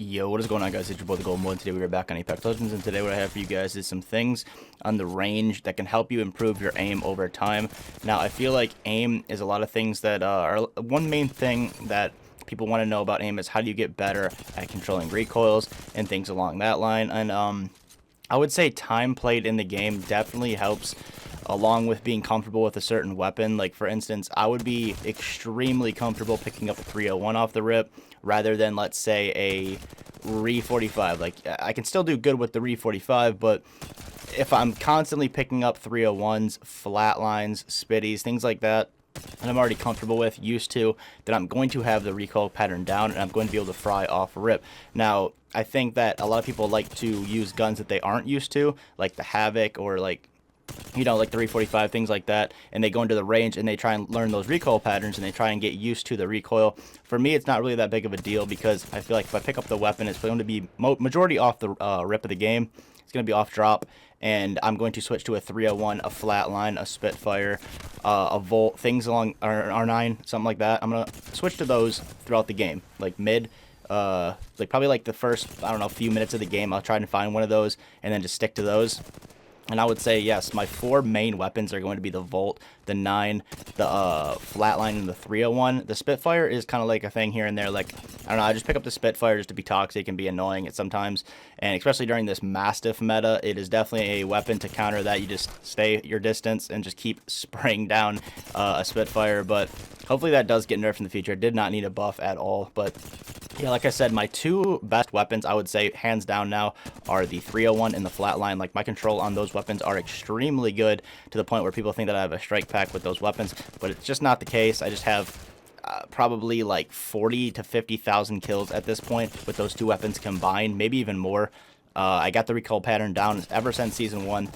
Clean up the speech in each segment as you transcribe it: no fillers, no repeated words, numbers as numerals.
Yo, what is going on, guys? It's your boy, the Golden Boy, and today we are back on Apex Legends, and today what I have for you guys is some things on the range that can help you improve your aim over time. Now, I feel like aim is a lot of things that are one main thing that people want to know about aim is how do you get better at controlling recoils and things along that line. And I would say time played in the game definitely helps, along with being comfortable with a certain weapon. Like, for instance, I would be extremely comfortable picking up a 301 off the rip rather than, let's say, a RE45. Like, I can still do good with the RE45, but if I'm constantly picking up 301s, flatlines, spitties, things like that, and I'm already comfortable with, used to, then I'm going to have the recoil pattern down, and I'm going to be able to fry off rip. Now, I think that a lot of people like to use guns that they aren't used to, like the Havoc or like, you know, like the RE45, things like that, and they go into the range and they try and learn those recoil patterns and they try and get used to the recoil. For me, it's not really that big of a deal because I feel like if I pick up the weapon, it's going to be majority off the rip of the game. It's going to be off drop, and I'm going to switch to a 301, a flatline, a Spitfire, a Volt, things along R9, something like that. I'm going to switch to those throughout the game, like mid, like probably like the first, I don't know, few minutes of the game. I'll try to find one of those and then just stick to those. And I would say, yes, my four main weapons are going to be the Volt, the 9, the Flatline, and the 301. The Spitfire is kind of like a thing here and there. Like, I don't know, I just pick up the Spitfire just to be toxic and be annoying at sometimes. And especially during this Mastiff meta, it is definitely a weapon to counter that. You just stay your distance and just keep spraying down a Spitfire. But hopefully that does get nerfed in the future. It did not need a buff at all, but yeah, like I said, my two best weapons, I would say, hands down now, are the 301 and the Flatline. Like, my control on those weapons are extremely good to the point where people think that I have a strike pack with those weapons, but it's just not the case. I just have probably like 40 to 50,000 kills at this point with those two weapons combined, maybe even more. I got the recoil pattern down ever since Season 1,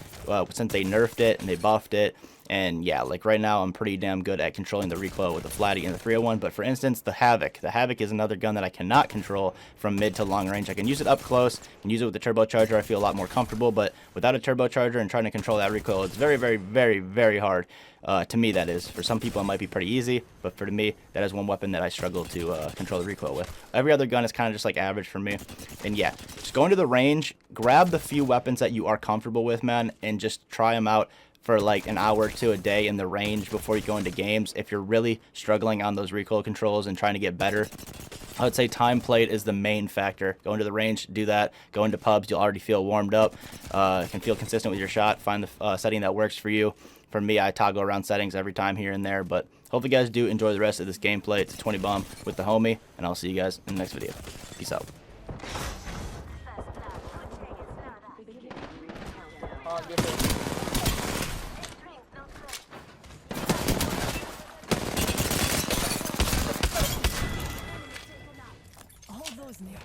since they nerfed it and they buffed it. And yeah, like right now, I'm pretty damn good at controlling the recoil with the Flatty and the 301. But for instance, the Havoc. The Havoc is another gun that I cannot control from mid to long range. I can use it up close and use it with the turbocharger. I feel a lot more comfortable. But without a turbocharger and trying to control that recoil, it's very, very, very, very hard. To me, that is. For some people, it might be pretty easy. But for me, that is one weapon that I struggle to control the recoil with. Every other gun is kind of just like average for me. And yeah, just go into the range, grab the few weapons that you are comfortable with, man, and just try them out for like an hour or two a day in the range before you go into games. If you're really struggling on those recoil controls and trying to get better, I would say time played is the main factor. Go into the range, do that. Go into pubs, you'll already feel warmed up. Can feel consistent with your shot. Find the setting that works for you. For me, I toggle around settings every time here and there, but hopefully you guys do enjoy the rest of this gameplay. It's a 20 bomb with the homie, and I'll see you guys in the next video. Peace out. Near.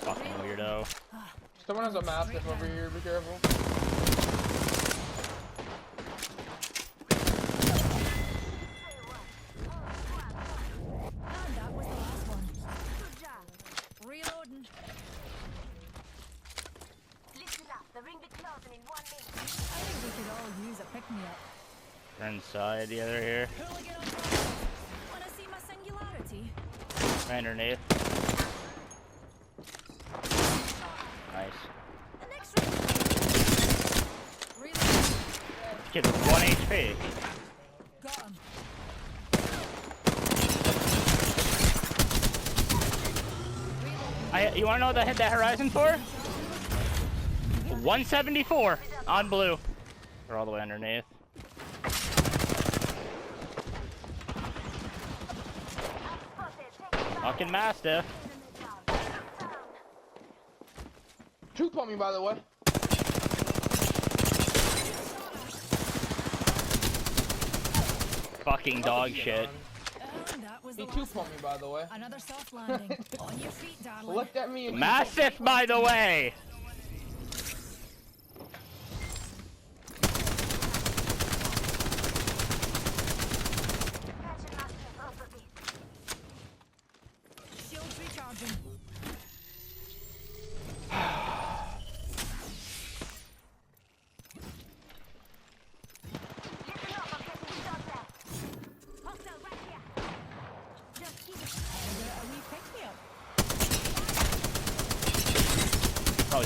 Fucking weirdo. Someone has a Mastiff over here, be careful. And that was the last one. Good job. Reloading. The ring be closing in 1 minute. I think we could all use a pick-me-up. Inside the other here. Hooligan on fire. Wanna see my singularity? Right underneath. Nice. The next ring. Reload. Kid with 1 HP. Got him. You wanna know what I hit that Horizon for? 174 on blue. They're all the way underneath. Fucking Mastiff. Tooth on me, by the way. Fucking dog shit. And that was the He last tooth on one. me, by the way. Another soft landing. On your feet, darling. Looked at me and Mastiff, by the way. Shields recharging.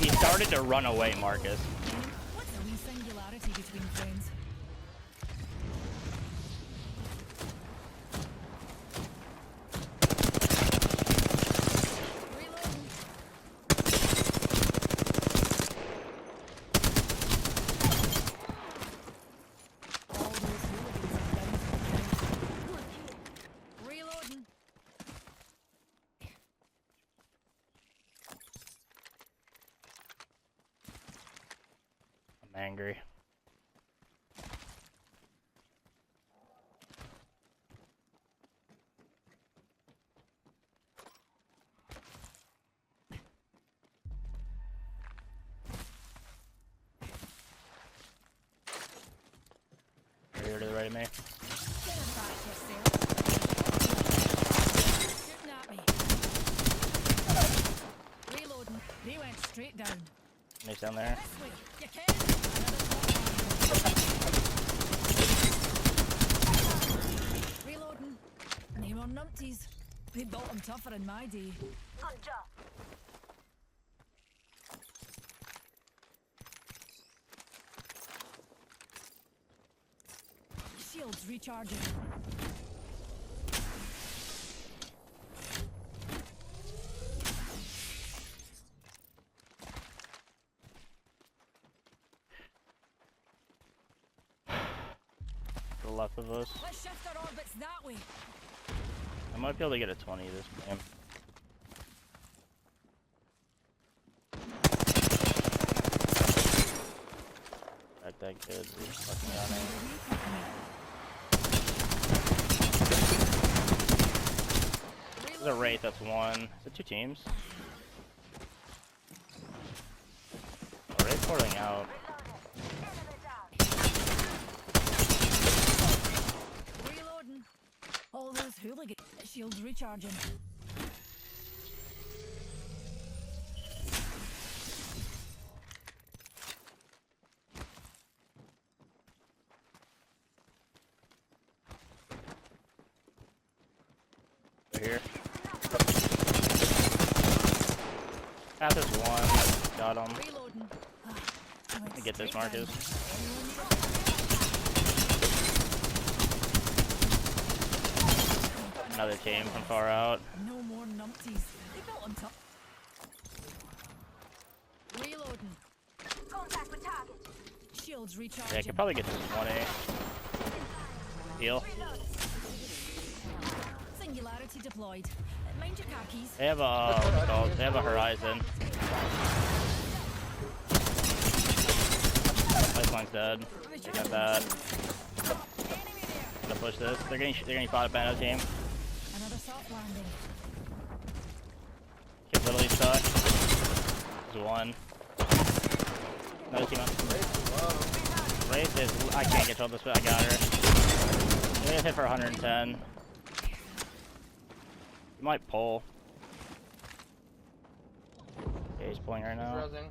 he started to run away, Marcus. What's a wee singularity between friends? Reloading. All those hooligans are down for the count. Reloading. I'm angry. Are you to the right of me? Get him back yourself. Shooting at me. Reloading. They went straight down. He's down there. This way. You can. Reloading. Name on numpties. They built them tougher in my day. Good job. Shields recharging. To the left of us. Let's shift our orbits that way. I might be able to get a 20 this game. That kid is fucking running. There's a Wraith, that's one. Is it two teams? Oh, Wraith porting out. Reloading. All those hooligans. Shields recharging. They're here. Got this one. Got him. Reloading. Let me get this, Marcus. Another team from far out. No more numpties. They built them tough. Reloading. Contact with target. Shields recharging. Yeah, I could probably get this 20. Deal. Singularity deployed. Mind your car keys. They have a what's it called? They have a Horizon. Lifeline's dead. They got that. Enemy there. Gonna push this. They're getting fought by another team. Another soft landing. Kid's literally stuck. There's one. Another team on. Wraith is. I can't get to this, but I got her. They hit for 110. He might pull. Yeah, he's pulling right now. Rezzing.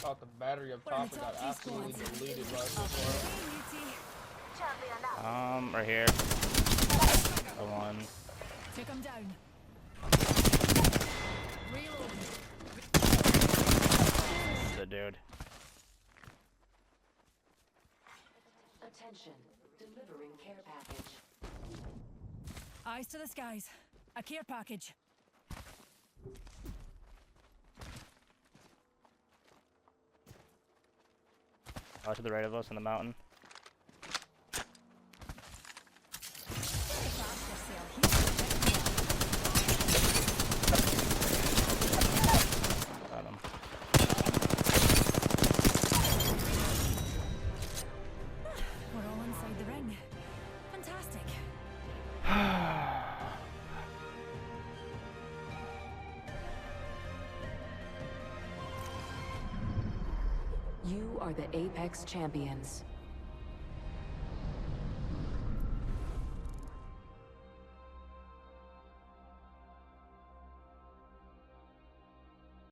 Thought the battery up top got absolutely deleted by this one. Champion up. Right here. The one. Took him down. Reloading. The dude. Attention, delivering care package. Eyes to the skies. A care package. Oh, to the right of us in the mountain. Got him. We're all inside the ring. Fantastic. You are the Apex Champions.